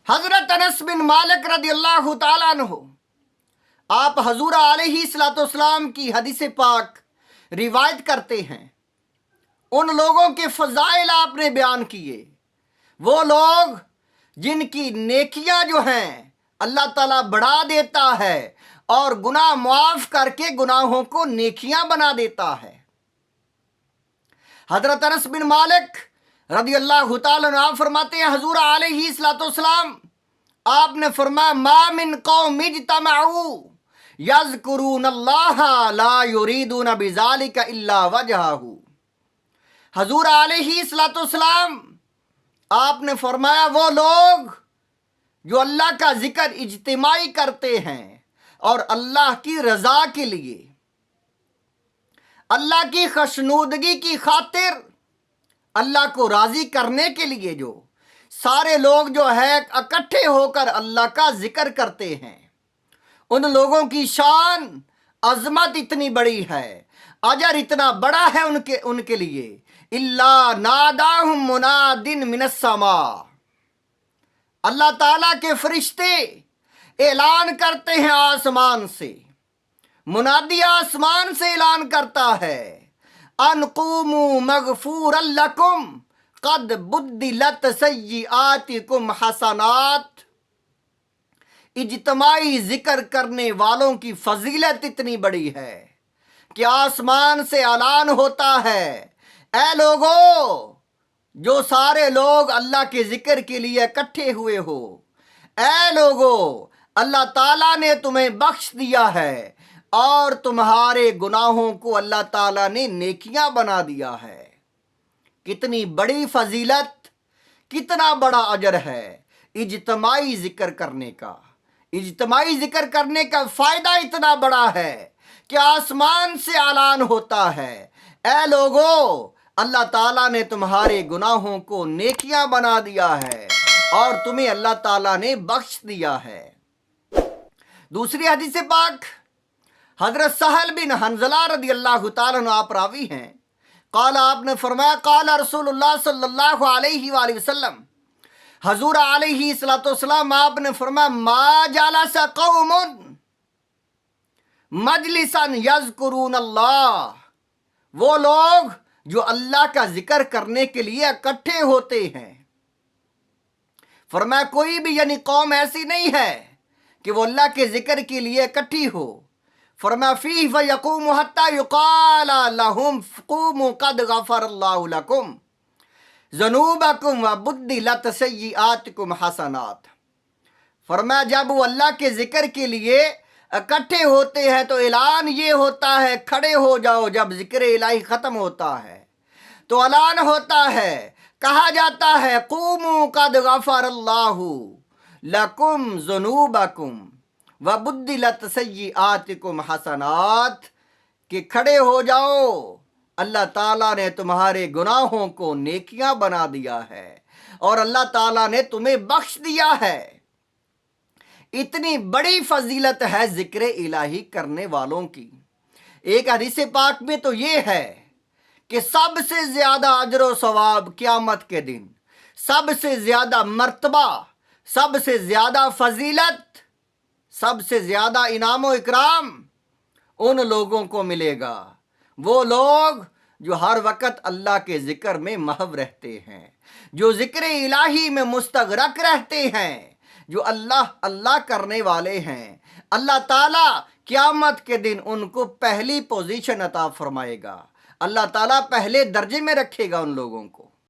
حضرت انس بن مالک رضی اللہ تعالیٰ عنہ آپ حضور علیہ الصلوۃ والسلام کی حدیث پاک روایت کرتے ہیں۔ ان لوگوں کے فضائل آپ نے بیان کیے، وہ لوگ جن کی نیکیاں جو ہیں اللہ تعالیٰ بڑھا دیتا ہے اور گناہ معاف کر کے گناہوں کو نیکیاں بنا دیتا ہے۔ حضرت انس بن مالک رضی اللہ تعالیٰ عنہ فرماتے ہیں حضور علیہ الصلوۃ والسلام آپ نے فرمایا ما من قوم اجتمعوا یذکرون اللہ لا یریدون بذلک الا وجہہ۔ حضور علیہ الصلوۃ والسلام آپ نے فرمایا وہ لوگ جو اللہ کا ذکر اجتماعی کرتے ہیں اور اللہ کی رضا کے لیے، اللہ کی خوشنودگی کی خاطر، اللہ کو راضی کرنے کے لیے جو سارے لوگ جو ہے اکٹھے ہو کر اللہ کا ذکر کرتے ہیں، ان لوگوں کی شان عظمت اتنی بڑی ہے، اجر اتنا بڑا ہے ان کے لیے۔ الا ناداہم مناد من السماء، اللہ تعالیٰ کے فرشتے اعلان کرتے ہیں آسمان سے، منادی آسمان سے اعلان کرتا ہے ان قوموا مغفورا لکم قد بدلت سیئاتکم حسنات۔ اجتماعی ذکر کرنے والوں کی فضیلت اتنی بڑی ہے کہ آسمان سے اعلان ہوتا ہے اے لوگو، جو سارے لوگ اللہ کے ذکر کے لیے اکٹھے ہوئے ہو، اے لوگو اللہ تعالیٰ نے تمہیں بخش دیا ہے اور تمہارے گناہوں کو اللہ تعالیٰ نے نیکیاں بنا دیا ہے۔ کتنی بڑی فضیلت، کتنا بڑا اجر ہے اجتماعی ذکر کرنے کا۔ اجتماعی ذکر کرنے کا فائدہ اتنا بڑا ہے کہ آسمان سے اعلان ہوتا ہے اے لوگو اللہ تعالیٰ نے تمہارے گناہوں کو نیکیاں بنا دیا ہے اور تمہیں اللہ تعالیٰ نے بخش دیا ہے۔ دوسری حدیث پاک حضرت سہل بن حنظلہ رضی اللہ تعالیٰ عنہ آپ راوی ہیں، قال آپ نے فرمایا قال رسول اللہ صلی اللہ علیہ وآلہ وسلم، حضور علیہ الصلوۃ والسلام آپ نے فرمایا ما جلس قوم مجلسا یذکرون اللہ، وہ لوگ جو اللہ کا ذکر کرنے کے لیے اکٹھے ہوتے ہیں، فرمایا کوئی بھی یعنی قوم ایسی نہیں ہے کہ وہ اللہ کے ذکر کے لیے اکٹھی ہو، فرمایا فیہ فیقوم حتی یقال لہم قوموا قد غفر اللہ لکم ذنوبکم وبدلت سیئاتکم حسنات۔ فرمایا جب وہ اللہ کے ذکر کے لیے اکٹھے ہوتے ہیں تو اعلان یہ ہوتا ہے کھڑے ہو جاؤ، جب ذکر الہی ختم ہوتا ہے تو اعلان ہوتا ہے، کہا جاتا ہے قوموا قد غفر اللہ لکم ذنوبکم وبدلت سیئاتکم حسنات، کہ کھڑے ہو جاؤ اللہ تعالیٰ نے تمہارے گناہوں کو نیکیاں بنا دیا ہے اور اللہ تعالیٰ نے تمہیں بخش دیا ہے۔ اتنی بڑی فضیلت ہے ذکر الہی کرنے والوں کی۔ ایک حدیث پاک میں تو یہ ہے کہ سب سے زیادہ اجر و ثواب قیامت کے دن، سب سے زیادہ مرتبہ، سب سے زیادہ فضیلت، سب سے زیادہ انعام و اکرام ان لوگوں کو ملے گا، وہ لوگ جو ہر وقت اللہ کے ذکر میں محو رہتے ہیں، جو ذکر الہی میں مستغرق رہتے ہیں، جو اللہ اللہ کرنے والے ہیں۔ اللہ تعالیٰ قیامت کے دن ان کو پہلی پوزیشن عطا فرمائے گا، اللہ تعالیٰ پہلے درجے میں رکھے گا ان لوگوں کو۔